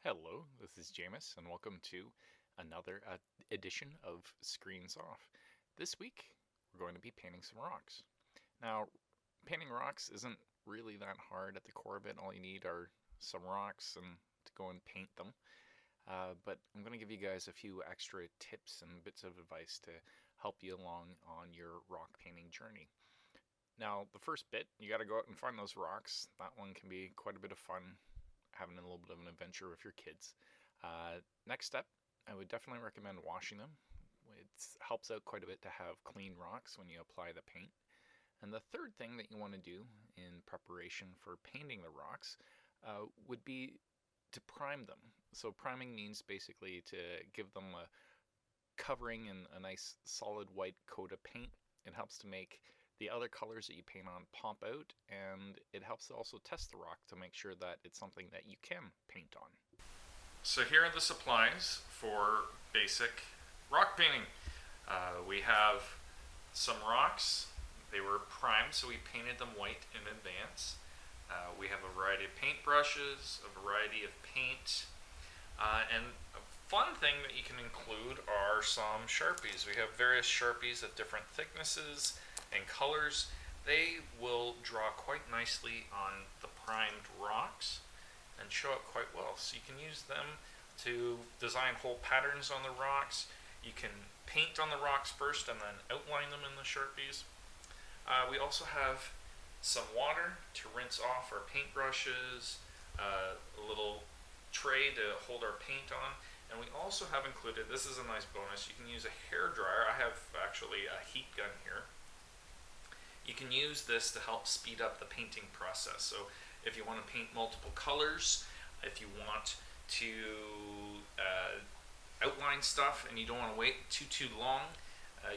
Hello, this is Jaymis, and welcome to another edition of Screens Off. This week, we're going to be painting some rocks. Now, painting rocks isn't really that hard at the core of it. All you need are some rocks and to go and paint them. But I'm going to give you guys a few extra tips and bits of advice to help you along on your rock painting journey. Now, the first bit, you got to go out and find those rocks. That one can be quite a bit of fun, having a little bit of an adventure with your kids. Next step, I would definitely recommend washing them. It helps out quite a bit to have clean rocks when you apply the paint. And the third thing that you want to do in preparation for painting the rocks would be to prime them. So priming means basically to give them a covering and a nice solid white coat of paint. It helps to make the other colors that you paint on pop out, and it helps to also test the rock to make sure that it's something that you can paint on. So here are the supplies for basic rock painting. We have some rocks. They were primed, so we painted them white in advance. We have a variety of paint brushes, a variety of paint, and a fun thing that you can include are some Sharpies. We have various Sharpies of different thicknesses and colors. They will draw quite nicely on the primed rocks and show up quite well. So you can use them to design whole patterns on the rocks. You can paint on the rocks first and then outline them in the Sharpies. We also have some water to rinse off our paint brushes, a little tray to hold our paint on, and we also have included, this is a nice bonus, you can use a hair dryer. I have actually a heat gun here. You can use this to help speed up the painting process. So if you want to paint multiple colors, if you want to outline stuff and you don't want to wait too long,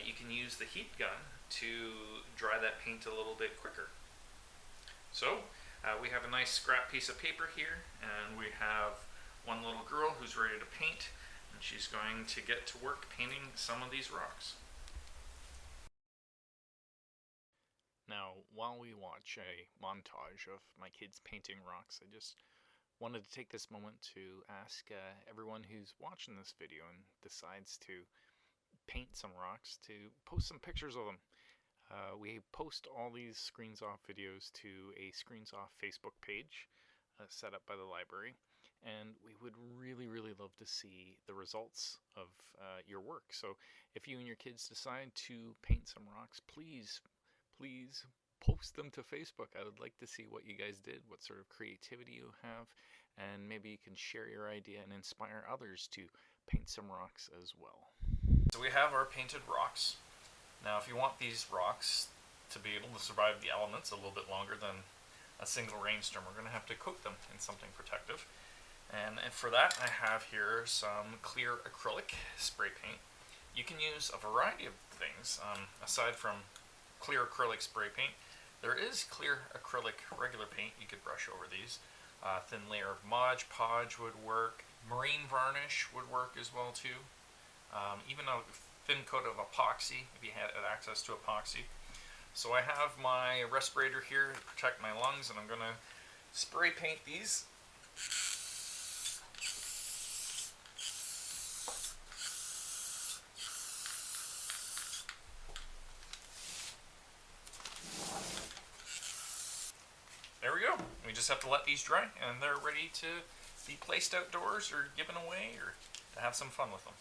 you can use the heat gun to dry that paint a little bit quicker. So we have a nice scrap piece of paper here, and we have one little girl who's ready to paint, and she's going to get to work painting some of these rocks. Now, while we watch a montage of my kids painting rocks, I just wanted to take this moment to ask everyone who's watching this video and decides to paint some rocks to post some pictures of them. We post all these Screens Off videos to a Screens Off Facebook page set up by the library, and we would really love to see the results of your work. So if you and your kids decide to paint some rocks, please post them to Facebook. I would like to see what you guys did, what sort of creativity you have, and maybe you can share your idea and inspire others to paint some rocks as well. So we have our painted rocks. Now if you want these rocks to be able to survive the elements a little bit longer than a single rainstorm, we're going to have to coat them in something protective. And for that I have here some clear acrylic spray paint. You can use a variety of things. Aside from clear acrylic spray paint, there is clear acrylic regular paint. You could brush over these. Thin layer of Mod Podge would work. Marine varnish would work as well too. Even a thin coat of epoxy if you had access to epoxy. So I have my respirator here to protect my lungs, and I'm going to spray paint these. There we go. We just have to let these dry, and they're ready to be placed outdoors or given away or to have some fun with them.